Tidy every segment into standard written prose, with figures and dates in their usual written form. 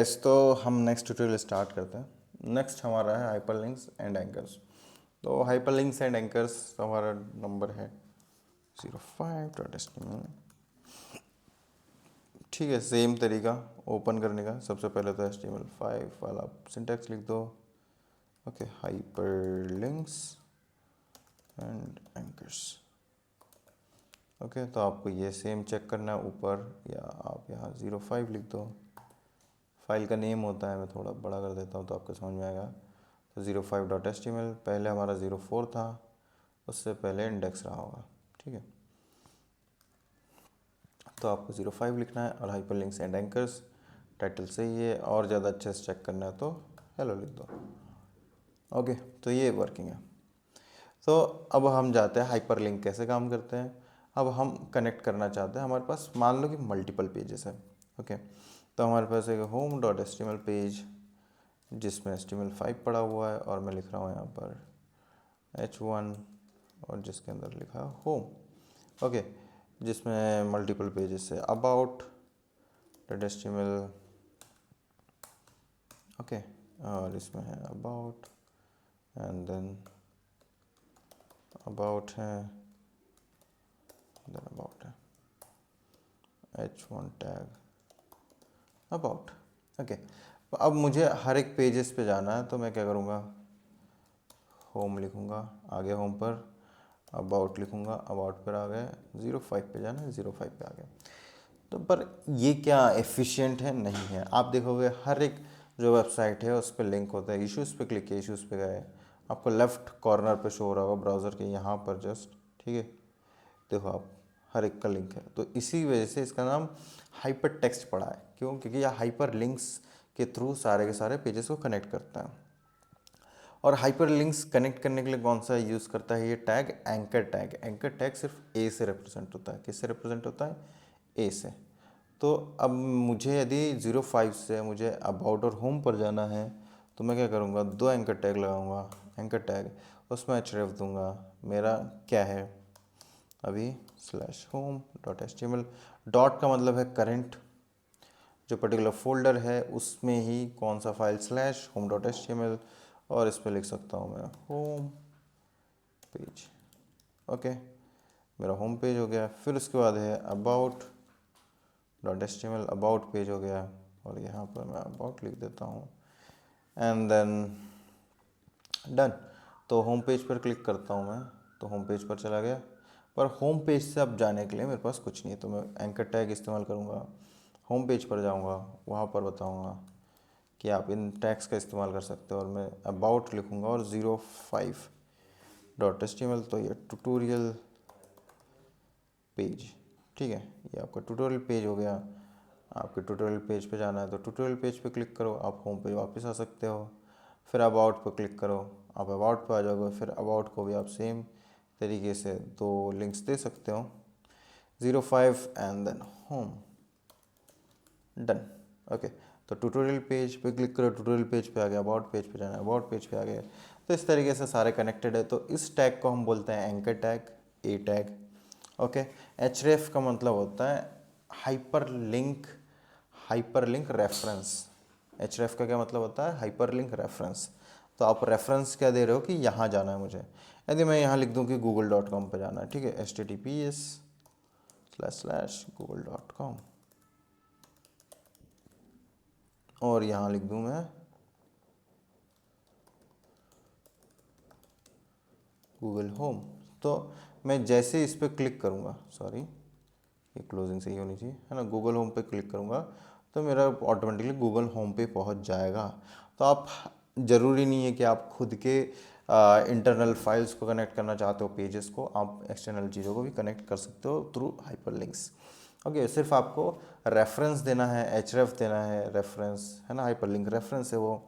Guys, तो हम next tutorial start करते हैं। नेक्स्ट हमारा है हाइपरलिंक्स एंड एंकर्स। तो हाइपरलिंक्स एंड एंकर्स हमारा नंबर है 05.html। ठीक है, सेम तरीका ओपन करने का। सबसे पहले तो HTML5 वाला सिंटैक्स लिख दो। Okay, hyperlinks and anchors. Okay, तो आपको ये सेम चेक करना है ऊपर, या आप यहाँ 05 लिख दो। फाइल का नेम होता है, मैं थोड़ा बड़ा कर देता हूँ तो आपको समझ में आएगा। तो 05.html, पहले हमारा 04 था, उससे पहले इंडेक्स रहा होगा। ठीक है, तो आपको 05 लिखना है और हाइपरलिंक्स एंड एंकर्स टाइटल सही है। और ज़्यादा अच्छे से चेक करना है तो हेलो लिख दो। ओके, तो ये वर्किंग है। तो अब हम जाते हैं हाइपरलिंक कैसे काम करते हैं। अब हम कनेक्ट करना चाहते हैं, हमारे पास मान लो कि मल्टीपल पेजेस है। ओके, तो हमारे पास एक home.html पेज जिसमें HTML5 पड़ा हुआ है और मैं लिख रहा हूँ यहाँ पर H1 और जिसके अंदर लिखा है होम। ओके, जिसमें मल्टीपल पेजेस है about.html। ओके, और इसमें है about एंड देन about है, देन about है H1 टैग about। ओके, अब मुझे हर एक पेजेस पे जाना है तो मैं क्या करूँगा, होम लिखूँगा, आगे होम पर अबाउट लिखूँगा, अबाउट पर आ गए 05 पे जाना है, 05 पे आ गए। तो पर ये क्या एफिशिएंट है? नहीं है। आप देखोगे हर एक जो वेबसाइट है उस पर लिंक होता है। इश्यूज़ पे क्लिक किए, इश्यूज़ पे गए, आपको लेफ़्ट कॉर्नर पे शो हो रहा होगा ब्राउज़र के यहाँ पर जस्ट। ठीक है, देखो आप, हर एक का लिंक है। तो इसी वजह से इसका नाम हाइपर टेक्स्ट पड़ा है। क्यों? क्योंकि यह हाइपर लिंक्स के थ्रू सारे के सारे पेजेस को कनेक्ट करता है। और हाइपर लिंक्स कनेक्ट करने के लिए कौन सा यूज़ करता है ये tag? Anchor tag. Anchor tag सिर्फ ए से रिप्रेजेंट होता है। किससे रिप्रेजेंट होता है? ए से। तो अब मुझे यदि 05 से मुझे अबाउट और होम पर जाना है तो मैं क्या करूँगा, दो एंकर टैग लगाऊंगा। एंकर टैग, उसमें href दूंगा। मेरा क्या है अभी /home.html। डॉट का मतलब है करंट, जो पर्टिकुलर फोल्डर है उसमें ही कौन सा फाइल /home.html, और इस पर लिख सकता हूँ मैं होम पेज। ओके, मेरा होम पेज हो गया। फिर उसके बाद है about.html, अबाउट पेज हो गया, और यहाँ पर मैं अबाउट लिख देता हूँ एंड देन डन। तो होम पेज पर क्लिक करता हूँ मैं, तो होम पेज पर चला गया। पर होम पेज से अब जाने के लिए मेरे पास कुछ नहीं है, तो मैं एंकर टैग इस्तेमाल करूँगा। होम पेज पर जाऊँगा, वहाँ पर बताऊँगा कि आप इन टैग्स का इस्तेमाल कर सकते हो, और मैं अबाउट लिखूँगा और 05.html। तो ये ट्यूटोरियल पेज। ठीक है, ये आपका ट्यूटोरियल पेज हो गया। आपके ट्यूटोरियल पेज पे जाना है तो ट्यूटोरियल पेज पे क्लिक करो, आप होम पे वापस आ सकते हो। फिर अबाउट पर क्लिक करो, आप अबाउट पे आ जाओगे। फिर अबाउट को भी आप सेम तरीके से दो लिंक्स दे सकते हो, 05 and then home. Done. Okay, तो ट्यूटोरियल पेज पे क्लिक करो, ट्यूटोरियल पेज पे आ गया। अबाउट पेज पे जाना है, अबाउट पेज पे आ गए। तो इस तरीके से सारे कनेक्टेड है। तो इस टैग को हम बोलते हैं एंकर टैग, ए टैग। ओके, href का मतलब होता है hyper link, hyper link reference. href का क्या मतलब होता है? Hyper link reference. तो आप रेफरेंस क्या दे रहे हो कि यहाँ जाना है मुझे। यदि मैं यहाँ लिख दूँ कि google.com पर जाना है, ठीक है, https://google.com, और यहाँ लिख दूँ मैं गूगल होम। तो मैं जैसे इस पर क्लिक करूँगा, सॉरी ये क्लोजिंग सही होनी चाहिए, है ना, गूगल होम पे क्लिक करूँगा तो मेरा ऑटोमेटिकली गूगल होम पे पहुँच जाएगा। तो आप, ज़रूरी नहीं है कि आप खुद के इंटरनल फाइल्स को कनेक्ट करना चाहते हो, पेजेस को, आप एक्सटर्नल चीज़ों को भी कनेक्ट कर सकते हो थ्रू हाइपरलिंक्स। ओके, सिर्फ आपको रेफरेंस देना है, href देना है, रेफरेंस है ना, हाइपरलिंक रेफरेंस है वो,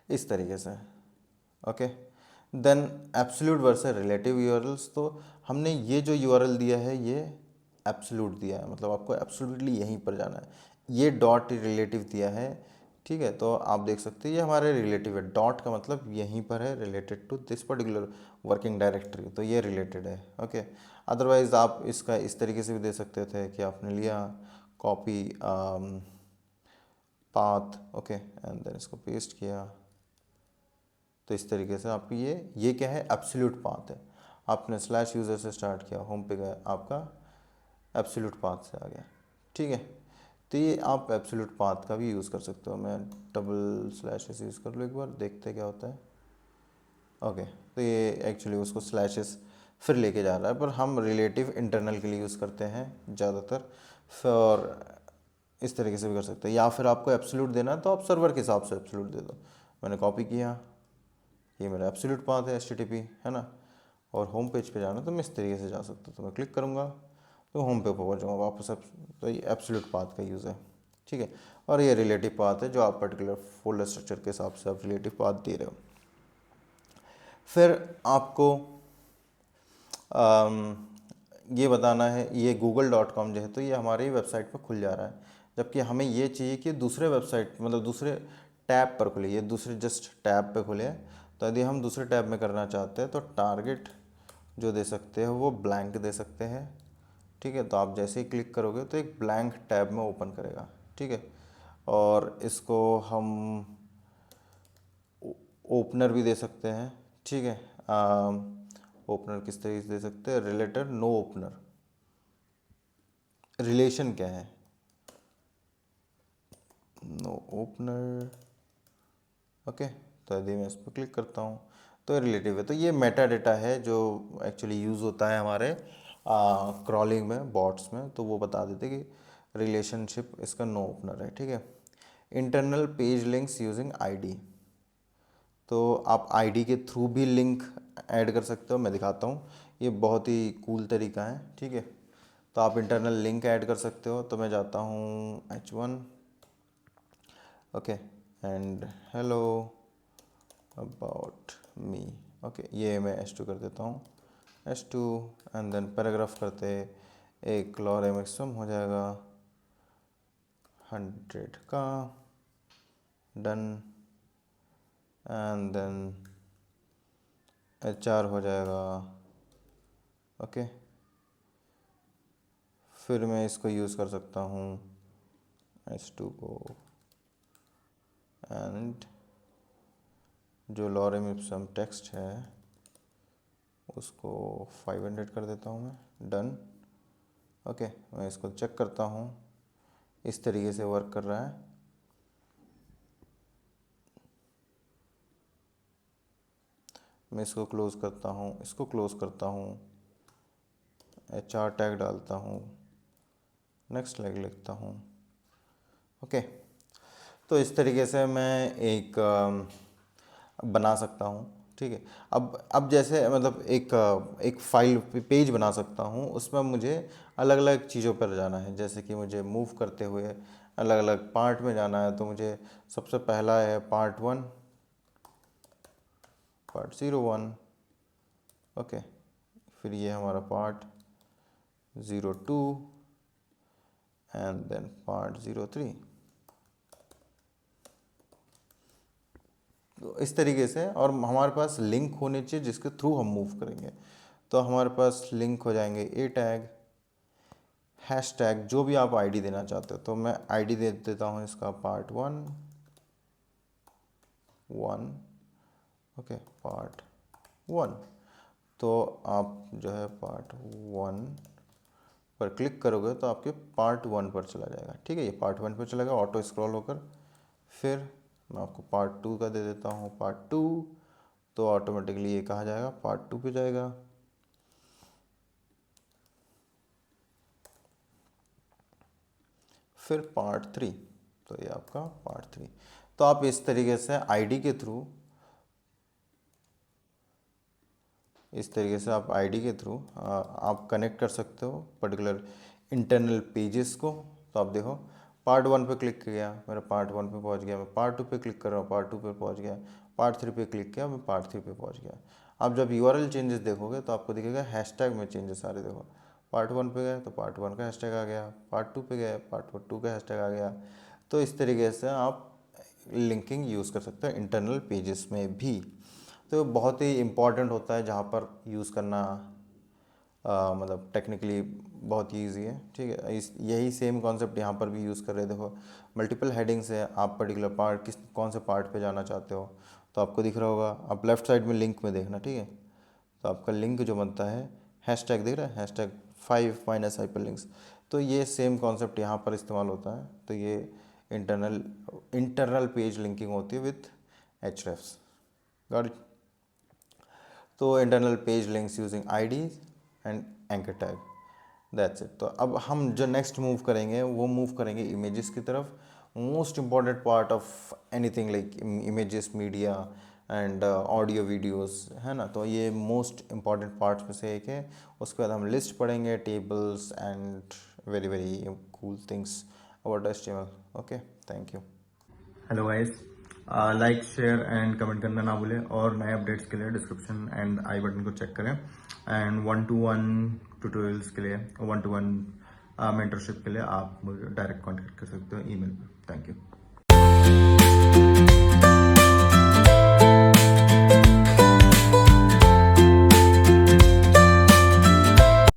इस तरीके से। Okay, then absolute versus relative URLs. तो हमने ये जो यूआरएल दिया है ये एब्सोल्यूट दिया है, मतलब आपको एब्सोल्युटली यहीं पर जाना है। ये डॉट रिलेटिव दिया है, ठीक है, तो आप देख सकते हैं ये हमारे रिलेटिव है। डॉट का मतलब यहीं पर है, related to this particular working directory, तो ये रिलेटेड है। ओके, अदरवाइज आप इसका इस तरीके से भी दे सकते थे कि आपने लिया copy path, okay, and then इसको पेस्ट किया। तो इस तरीके से आपकी ये क्या है, एब्सोल्यूट पाथ है। आपने स्लैश यूज़र से स्टार्ट किया, होम पे गए, आपका एब्सोल्यूट पाथ से आ गया, ठीक है। तो ये आप एब्सोल्यूट पाथ का भी यूज़ कर सकते हो। मैं डबल स्लैशेस यूज़ कर लूँ एक बार, देखते क्या होता है। ओके, तो ये एक्चुअली उसको स्लैशेस फिर लेके जा रहा है, पर हम रिलेटिव इंटरनल के लिए यूज़ करते हैं ज़्यादातर। फिर इस तरीके से भी कर सकते हैं, या फिर आपको एब्सोल्यूट देना है तो आप सर्वर के हिसाब से एब्सोल्यूट दे दो। मैंने कॉपी किया, ये मेरा एब्सोल्यूट पाथ है, HTTP है ना। और होम पेज पे जाना तो मैं इस तरीके से जा सकता हूँ, तो मैं क्लिक करूँगा तो होम पे पहुँच जाऊँगा वापस। तो ये एब्सोल्यूट पाथ का यूज़ है, ठीक है। और ये रिलेटिव पाथ है, जो आप पर्टिकुलर फोल्डर स्ट्रक्चर के हिसाब से आप रिलेटिव पाथ दे रहे हो। फिर आपको ये बताना है, ये google.com जो है तो ये हमारी वेबसाइट पर खुल जा रहा है, जबकि हमें ये चाहिए कि दूसरे वेबसाइट मतलब दूसरे टैब पर खुले, ये दूसरे जस्ट टैब पे खुले। तो यदि हम दूसरे टैब में करना चाहते हैं तो टारगेट जो दे सकते हो वो ब्लैंक दे सकते हैं, ठीक है। तो आप जैसे ही क्लिक करोगे तो एक ब्लैंक टैब में ओपन करेगा, ठीक है। और इसको हम ओपनर भी दे सकते हैं, ठीक है। ओपनर किस तरीके से दे सकते हैं, रिलेटेड नो ओपनर, रिलेशन क्या है, नो ओपनर, ओके। तो यदि मैं इस पर क्लिक करता हूँ तो रिलेटिव है। तो ये मेटा डेटा है जो एक्चुअली यूज़ होता है हमारे क्रॉलिंग में, बॉट्स में। तो वो बता देते कि रिलेशनशिप इसका नो ओपनर है, ठीक है। Internal page links using ID, तो आप आईडी के थ्रू भी लिंक ऐड कर सकते हो। मैं दिखाता हूँ, ये बहुत ही कूल तरीका है, ठीक है। तो आप इंटरनल लिंक ऐड कर सकते हो। तो मैं जाता हूँ H1, okay, and hello about me, okay, ये मैं H2 कर देता हूँ, H2, एंड देन पैराग्राफ करते एक लॉरेम एक्सम हो जाएगा 100 का, डन, एंड देन HR हो जाएगा, ओके। फिर मैं इसको यूज़ कर सकता हूँ H2 को, एंड जो लॉरेम इप्सम टेक्स्ट है उसको 500 कर देता हूँ मैं, डन, ओके। मैं इसको चेक करता हूँ, इस तरीके से वर्क कर रहा है। मैं इसको क्लोज़ करता हूँ, इसको क्लोज़ करता हूँ, HR टैग डालता हूँ, नेक्स्ट लाइक लिखता हूँ, ओके। तो इस तरीके से मैं एक बना सकता हूँ, ठीक है। अब जैसे मतलब एक फाइल पेज बना सकता हूँ, उसमें मुझे अलग अलग चीज़ों पर जाना है। जैसे कि मुझे मूव करते हुए अलग अलग पार्ट में जाना है, तो मुझे सबसे पहला है पार्ट 1, पार्ट 01, ओके। फिर ये हमारा पार्ट 02, एंड देन पार्ट 03। तो इस तरीके से, और हमारे पास लिंक होने चाहिए जिसके थ्रू हम मूव करेंगे। तो हमारे पास लिंक हो जाएंगे ए टैग, हैश टैग, जो भी आप आईडी देना चाहते हो। तो मैं आईडी दे देता हूँ इसका पार्ट 1, ओके, पार्ट 1। तो आप जो है पार्ट 1 पर क्लिक करोगे तो आपके पार्ट 1 पर चला जाएगा, ठीक है। ये पार्ट 1 पर चला गया ऑटो स्क्रॉल होकर। फिर मैं आपको पार्ट 2 का दे देता हूँ, पार्ट 2, तो ऑटोमेटिकली ये कहा जाएगा पार्ट 2 पे जाएगा। फिर पार्ट 3, तो ये आपका पार्ट 3। तो आप इस तरीके से आईडी के थ्रू, इस तरीके से आप आईडी के थ्रू आप कनेक्ट कर सकते हो पर्टिकुलर इंटरनल पेजेस को। तो आप देखो, पार्ट 1 पे क्लिक किया, मेरा पार्ट 1 पे पहुंच गया, मैं पार्ट 2 पे क्लिक कर रहा हूँ, पार्ट 2 पे पहुंच गया, पार्ट 3 पे क्लिक किया, मैं पार्ट 3 पे पहुंच गया। आप जब URL चेंजेस देखोगे तो आपको दिखेगा हैशटैग में चेंजेस आ रहे। देखो, पार्ट 1 पे गए तो पार्ट 1 का हैशटैग आ गया, पार्ट 2 पे गए पार्ट 2 का हैशटैग आ गया। तो इस तरीके से आप लिंकिंग यूज़ कर सकते हो इंटरनल पेजेस में भी। तो बहुत ही इम्पॉर्टेंट होता है, जहाँ पर यूज़ करना मतलब टेक्निकली बहुत ही ईजी है, ठीक है। यही सेम कॉन्सेप्ट यहाँ पर भी यूज़ कर रहे हैं। देखो मल्टीपल हेडिंग्स है, आप पर्टिकुलर पार्ट कौन से पार्ट पे जाना चाहते हो तो आपको दिख रहा होगा। आप लेफ्ट साइड में लिंक में देखना, ठीक है। तो आपका लिंक जो बनता है हैशटैग दिख रहा है, हैशटैग 5 माइनस हाइपरलिंक्स। तो ये सेम कॉन्सेप्ट यहाँ पर इस्तेमाल होता है। तो ये इंटरनल पेज लिंकिंग होती है विथ hrefs। Got it. तो internal page links using IDs and anchor tag, that's it. तो अब हम जो नेक्स्ट मूव करेंगे वो मूव करेंगे इमेजेस की तरफ। Most important part of anything like images, media and audio videos, है ना। तो ये मोस्ट इम्पॉर्टेंट पार्ट्स में से एक है। उसके बाद हम लिस्ट पढ़ेंगे, tables and very very cool things about HTML। Okay, thank you. Hello guys, like share and comment करना ना भूलें और नए अपडेट्स के लिए डिस्क्रिप्शन एंड आई बटन को चेक करें। एंड 1-to-1 ट्यूटोरियल्स के लिए, 1-to-1 मेंटरशिप के लिए आप मुझे डायरेक्ट कांटेक्ट कर सकते हो ईमेल पे। Thank you.